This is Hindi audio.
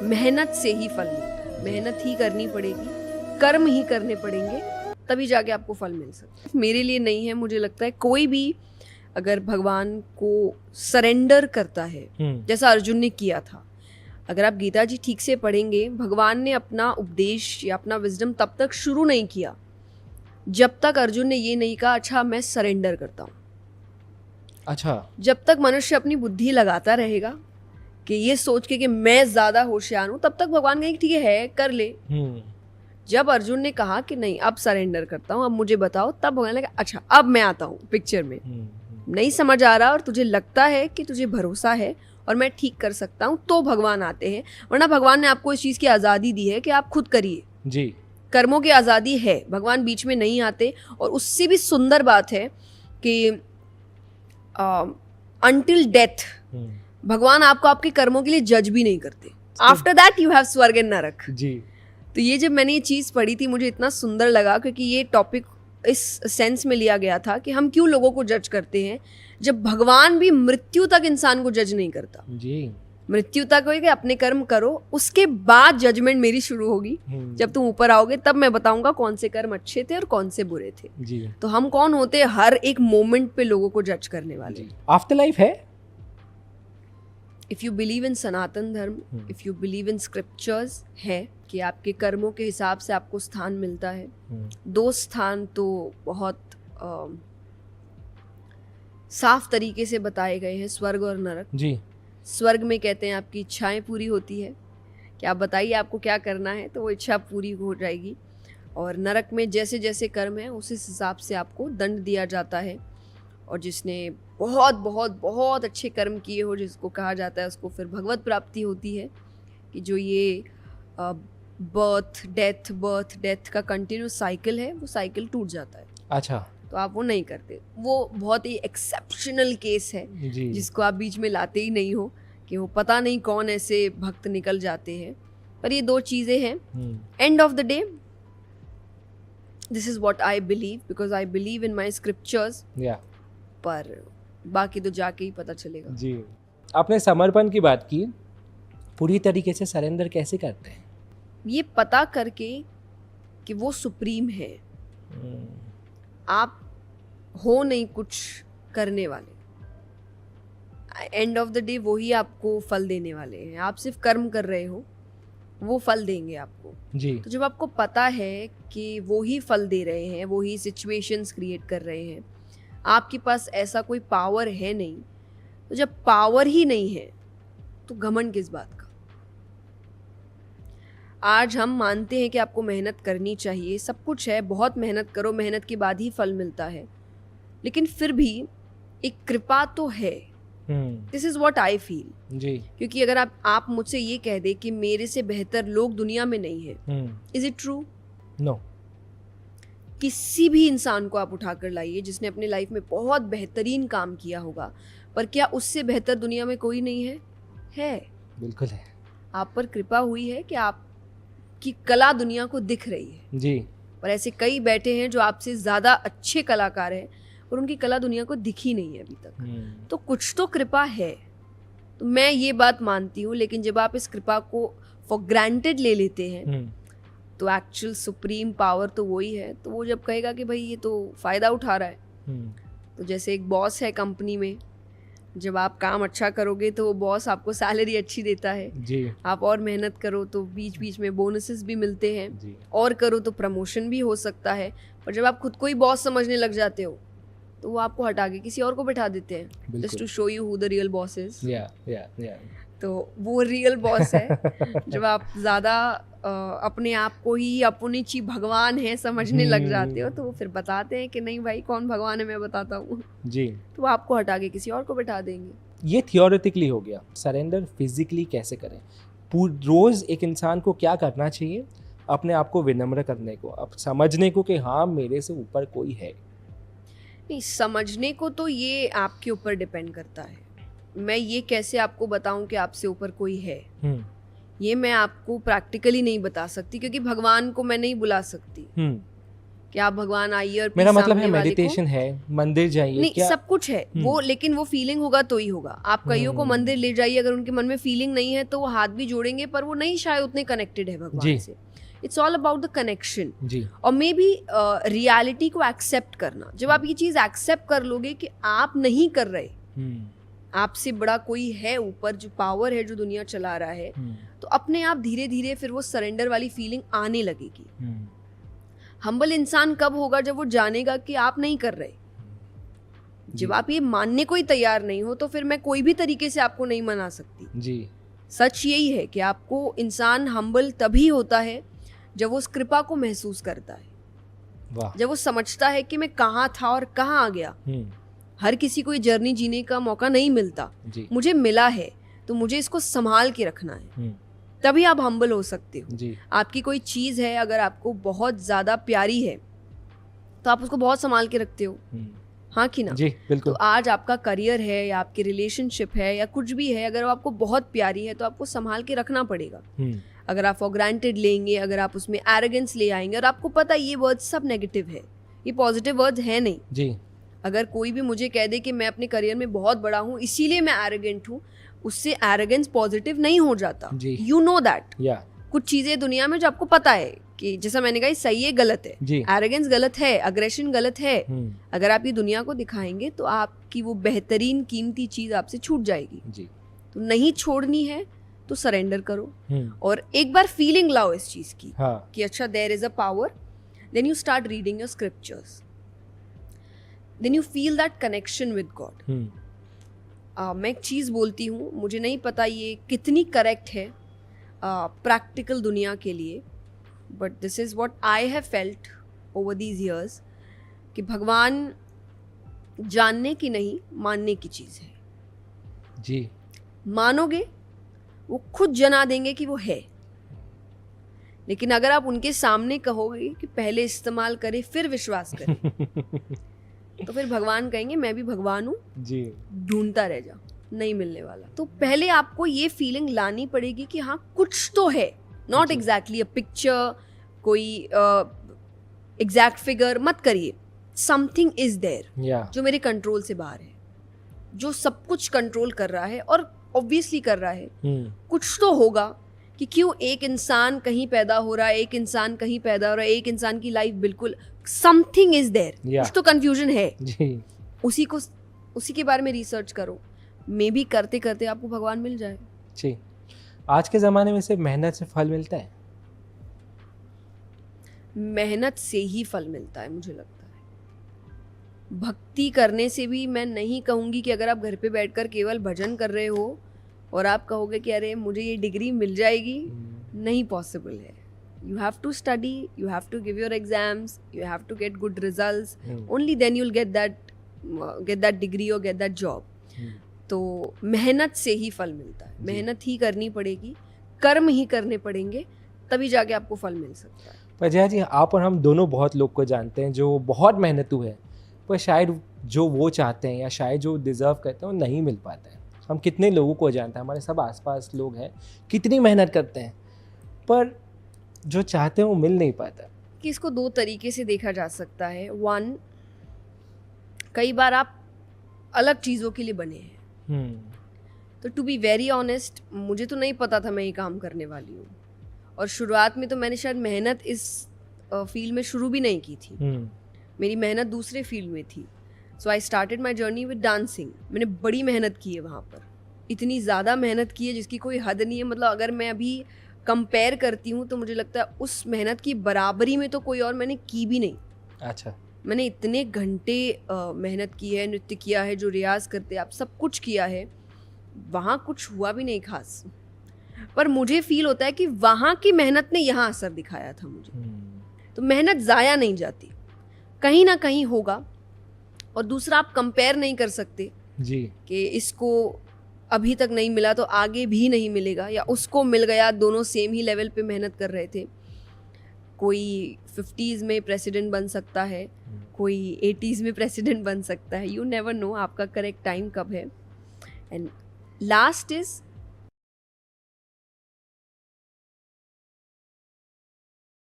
मेहनत से ही फल मिलता है, मेहनत ही करनी पड़ेगी, कर्म ही करने पड़ेंगे, तभी जाके आपको फल मिल सकता है। मेरे लिए नहीं है, मुझे लगता है कोई भी अगर भगवान को सरेंडर करता है जैसा अर्जुन ने किया था। अगर आप गीता जी ठीक से पढ़ेंगे, भगवान ने अपना उपदेश या अपना विजडम तब तक शुरू नहीं किया जब तक अर्जुन ने ये नहीं कहा अच्छा मैं सरेंडर करता हूँ। अच्छा, जब तक मनुष्य अपनी बुद्धि लगाता रहेगा कि ये सोच के कि मैं ज्यादा होशियार हूँ, तब तक भगवान कहेंगे ठीक है कर ले। जब अर्जुन ने कहा कि नहीं अब सरेंडर करता हूँ, अब मुझे बताओ, तब भगवान लगा अच्छा अब मैं आता हूँ पिक्चर में। नहीं समझ आ रहा और तुझे लगता है कि तुझे भरोसा है और मैं ठीक कर सकता हूँ, तो भगवान आते हैं। वरना भगवान ने आपको इस चीज़ की आज़ादी दी है कि आप खुद करिए जी। कर्मों की आज़ादी है, भगवान बीच में नहीं आते। और उससे भी सुंदर बात है कि अनटिल डेथ भगवान आपको आपके कर्मों के लिए जज भी नहीं करते। आफ्टर दैट यू हैव स्वर्ग एंड नरक जी। तो ये जब मैंने ये चीज़ पढ़ी थी मुझे इतना सुंदर लगा, क्योंकि ये टॉपिक इस सेंस में लिया गया था कि हम क्यों लोगों को जज करते हैं जब भगवान भी मृत्यु तक इंसान को जज नहीं करता। जी। मृत्यु तक होगी अपने कर्म करो, उसके बाद जजमेंट मेरी शुरू होगी। जब तुम ऊपर आओगे तब मैं बताऊंगा कौन से कर्म अच्छे थे और कौन से बुरे थे। जी। तो हम कौन होते हैं हर एक मोमेंट पे लोगों को जज करने वाले। आफ्टर लाइफ है? इफ यू बिलीव इन सनातन धर्म, if you believe in scriptures, है कि आपके कर्मों के हिसाब से आपको स्थान मिलता है। 2 स्थान तो बहुत साफ तरीके से बताए गए हैं, स्वर्ग और नरक। जी। स्वर्ग में कहते हैं आपकी इच्छाएं पूरी होती है कि आप बताइए आपको क्या करना है तो वो इच्छा पूरी हो जाएगी। और नरक में जैसे जैसे कर्म है उस हिसाब से आपको दंड दिया जाता है। और जिसने बहुत बहुत बहुत अच्छे कर्म किए हो, जिसको कहा जाता है, उसको फिर भगवत प्राप्ति होती है। कि जो ये बर्थ डेथ का कंटिन्यूस साइकिल है, वो साइकिल टूट जाता है। अच्छा। तो आप वो नहीं करते। वो बहुत ही एक्सेप्शनल केस है जिसको आप बीच में लाते ही नहीं हो कि वो पता नहीं कौन ऐसे भक्त निकल जाते हैं। पर ये 2 चीज़ें हैं। End of the day this is what I believe, because I believe in my scriptures. पर बाकी तो जाके ही पता चलेगा। जी। आपने समर्पण की बात की, पूरी तरीके से सरेंडर कैसे करते हैं? ये पता करके कि वो सुप्रीम है, आप हो नहीं कुछ करने वाले। एंड ऑफ द डे वो ही आपको फल देने वाले हैं। आप सिर्फ कर्म कर रहे हो, वो फल देंगे आपको। जी। तो जब आपको पता है कि वो ही फल दे रहे हैं, वो ही सिचुएशंस क्रिएट कर रहे हैं, आपके पास ऐसा कोई पावर है नहीं, तो जब पावर ही नहीं है तो घमंड किस बात का। आज हम मानते हैं कि आपको मेहनत करनी चाहिए, सब कुछ है, बहुत मेहनत करो, मेहनत के बाद ही फल मिलता है, लेकिन फिर भी एक कृपा तो है। This is what I feel जी। क्योंकि अगर आप मुझसे ये कह दे कि मेरे से बेहतर लोग दुनिया में नहीं है, इज इट ट्रू? नो। किसी भी इंसान को आप उठाकर लाइए जिसने अपने लाइफ में बहुत बेहतरीन काम किया होगा, पर क्या उससे बेहतर दुनिया में कोई नहीं है? है, बिल्कुल है। आप पर कृपा हुई है कि आपकी कला दुनिया को दिख रही है जी। पर ऐसे कई बैठे हैं जो आपसे ज्यादा अच्छे कलाकार हैं और उनकी कला दुनिया को दिखी नहीं है अभी तक। तो कुछ तो कृपा है, तो मैं ये बात मानती हूँ। लेकिन जब आप इस कृपा को फॉर ग्रांटेड ले लेते हैं तो एक्चुअल सुप्रीम पावर तो वही है। तो वो जब कहेगा कि भाई ये तो फ़ायदा उठा रहा है, तो जैसे एक बॉस है कंपनी में, जब आप काम अच्छा करोगे तो वो बॉस आपको सैलरी अच्छी देता है जी। आप और मेहनत करो तो बीच बीच में बोनसेस भी मिलते हैं जी। और करो तो प्रमोशन भी हो सकता है। पर जब आप खुद को ही बॉस समझने लग जाते हो तो वो आपको हटा के किसी और को बैठा देते हैं, just to show you who the real boss is. तो वो रियल बॉस है। जब आप ज़्यादा अपने आप को ही अपनी ची भगवान है समझने लग जाते हो तो वो फिर बताते हैं कि नहीं भाई कौन भगवान है मैं बताता हूँ जी। तो वो आपको हटा के किसी और को बैठा देंगे। ये थियोरेटिकली हो गया। सरेंडर फिजिकली कैसे करें? रोज़ एक इंसान को क्या करना चाहिए अपने आप को विनम्र करने को, अब समझने को कि हाँ मेरे से ऊपर कोई है? नहीं, समझने को तो ये आपके ऊपर डिपेंड करता है। मैं ये कैसे आपको बताऊं कि आपसे ऊपर कोई है, ये मैं आपको प्रैक्टिकली नहीं बता सकती क्योंकि भगवान को मैं नहीं बुला सकती। कि आप भगवान आइए और मेरा मतलब सामने है वाले को- मेडिटेशन है, मंदिर जाइए, नहीं क्या सब कुछ है वो, लेकिन वो फीलिंग होगा तो ही होगा। आप कईयों को मंदिर ले जाइए, अगर उनके मन में फीलिंग नहीं है तो वो हाथ भी जोड़ेंगे पर वो नहीं शायद उतने कनेक्टेड है भगवान जी। से। It's all about the connection जी और मे बी रियलिटी को एक्सेप्ट करना। जब आप ये चीज़ एक्सेप्ट कर लोगे कि आप नहीं कर रहे, आपसे बड़ा कोई है ऊपर जो पावर है जो दुनिया चला रहा है, तो अपने आप धीरे धीरे फिर वो सरेंडर वाली फीलिंग आने लगेगी। हम्बल इंसान कब होगा? जब वो जानेगा कि आप नहीं कर रहे। जब आप ये मानने को ही तैयार नहीं हो तो फिर मैं कोई भी तरीके से आपको नहीं मना सकती। जी सच यही है कि आपको इंसान हम्बल तभी होता है जब वो उस कृपा को महसूस करता है, वाह जब वो समझता है कि मैं कहाँ था और कहाँ आ गया। हर किसी को ये जर्नी जीने का मौका नहीं मिलता, जी मुझे मिला है तो मुझे इसको संभाल के रखना है, तभी आप हम्बल हो सकते हो। जी आपकी कोई चीज़ है अगर आपको बहुत ज़्यादा प्यारी है तो आप उसको बहुत संभाल के रखते हो, हाँ कि ना? जी बिल्कुल। तो आज आपका करियर है या आपकी रिलेशनशिप है या कुछ भी है, अगर वो आपको बहुत प्यारी है तो आपको संभाल के रखना पड़ेगा। अगर आप फॉर ग्रांटेड लेंगे, अगर आप उसमें एरोगेंस ले आएंगे, और आपको पता है ये वर्ड्स सब नेगेटिव है, ये पॉजिटिव वर्ड्स है नहीं। जी अगर कोई भी मुझे कह दे कि मैं अपने करियर में बहुत बड़ा हूँ इसीलिए मैं एरोगेंट हूँ, उससे एरोगेंस पॉजिटिव नहीं हो जाता। जी। यू नो दैट या कुछ चीज़ें दुनिया में जो आपको पता है कि जैसा मैंने कहा सही है गलत है, जी एरोगेंस गलत है, अग्रेशन गलत है। अगर आप ये दुनिया को दिखाएंगे तो आपकी वो बेहतरीन कीमती चीज़ आपसे छूट जाएगी। जी तो नहीं छोड़नी है तो सरेंडर करो और एक बार फीलिंग लाओ इस चीज़ की, हाँ कि अच्छा there is a power, then you start reading your scriptures, then you feel that connection with God. मैं एक चीज़ बोलती हूँ, मुझे नहीं पता ये कितनी करेक्ट है प्रैक्टिकल दुनिया के लिए, but this is what I have felt over these years, कि भगवान जानने की नहीं मानने की चीज़ है। जी मानोगे वो खुद जना देंगे कि वो है, लेकिन अगर आप उनके सामने कहोगे कि पहले इस्तेमाल करें फिर विश्वास करें तो फिर भगवान कहेंगे मैं भी भगवान हूँ, जी ढूंढता रह जा, नहीं मिलने वाला। तो पहले आपको ये फीलिंग लानी पड़ेगी कि हाँ कुछ तो है, नॉट एग्जैक्टली अ पिक्चर, कोई एग्जैक्ट फिगर मत करिए, समथिंग इज देयर जो मेरे कंट्रोल से बाहर है, जो सब कुछ कंट्रोल कर रहा है और ऑब्वियसली कर रहा है। कुछ तो होगा कि क्यों एक इंसान कहीं पैदा हो रहा है, एक इंसान कहीं पैदा हो रहा है, एक इंसान की लाइफ बिल्कुल, समथिंग इज देयर, कुछ तो कंफ्यूजन है जी। उसी के बारे में रिसर्च करो, मे बी करते करते आपको भगवान मिल जाए। जी। आज के ज़माने में सिर्फ मेहनत से फल मिलता है? मेहनत से ही फल मिलता है मुझे लगता है। भक्ति करने से भी मैं नहीं कहूँगी कि अगर आप घर पे बैठकर केवल भजन कर रहे हो और आप कहोगे कि अरे मुझे ये डिग्री मिल जाएगी, नहीं पॉसिबल है। You have to study, you have to give your exams, you have to get good results. Only then you'll get that degree or get that job. तो मेहनत से ही फल मिलता है, मेहनत ही करनी पड़ेगी, कर्म ही करने पड़ेंगे, तभी जाके आपको फल मिल सकता है। पर जया जी, आप और हम दोनों बहुत लोग को जानते हैं जो बहुत मेहनतू है, पर शायद जो वो चाहते हैं या शायद जो डिज़र्व करते हैं वो नहीं मिल पाता है। हम कितने लोगों को जानते हैं, हमारे सब आसपास लोग हैं, कितनी मेहनत करते हैं पर जो चाहते हैं वो मिल नहीं पाता। कि इसको दो तरीके से देखा जा सकता है। वन, कई बार आप अलग चीज़ों के लिए बने हैं। तो टू बी वेरी ऑनेस्ट, मुझे तो नहीं पता था मैं ये काम करने वाली हूँ, और शुरुआत में तो मैंने शायद मेहनत इस फील्ड में शुरू भी नहीं की थी। मेरी मेहनत दूसरे फील्ड में थी। So I started my journey with dancing. मैंने बड़ी मेहनत की है वहाँ पर, इतनी ज़्यादा मेहनत की है जिसकी कोई हद नहीं है। मतलब अगर मैं अभी कंपेयर करती हूँ तो मुझे लगता है उस मेहनत की बराबरी में तो कोई और मैंने की भी नहीं। अच्छा। मैंने इतने घंटे मेहनत की है, नृत्य किया है, जो रियाज करते आप सब कुछ किया है, वहाँ कुछ हुआ भी नहीं खास, पर मुझे फील होता है कि वहाँ की मेहनत ने यहाँ असर दिखाया था मुझे। तो मेहनत ज़ाया नहीं जाती, कहीं ना कहीं होगा। और दूसरा, आप कंपेयर नहीं कर सकते जी कि इसको अभी तक नहीं मिला तो आगे भी नहीं मिलेगा, या उसको मिल गया, दोनों सेम ही लेवल पे मेहनत कर रहे थे। कोई 50s में प्रेसिडेंट बन सकता है, कोई 80s में प्रेसिडेंट बन सकता है, यू नेवर नो आपका करेक्ट टाइम कब है। And last is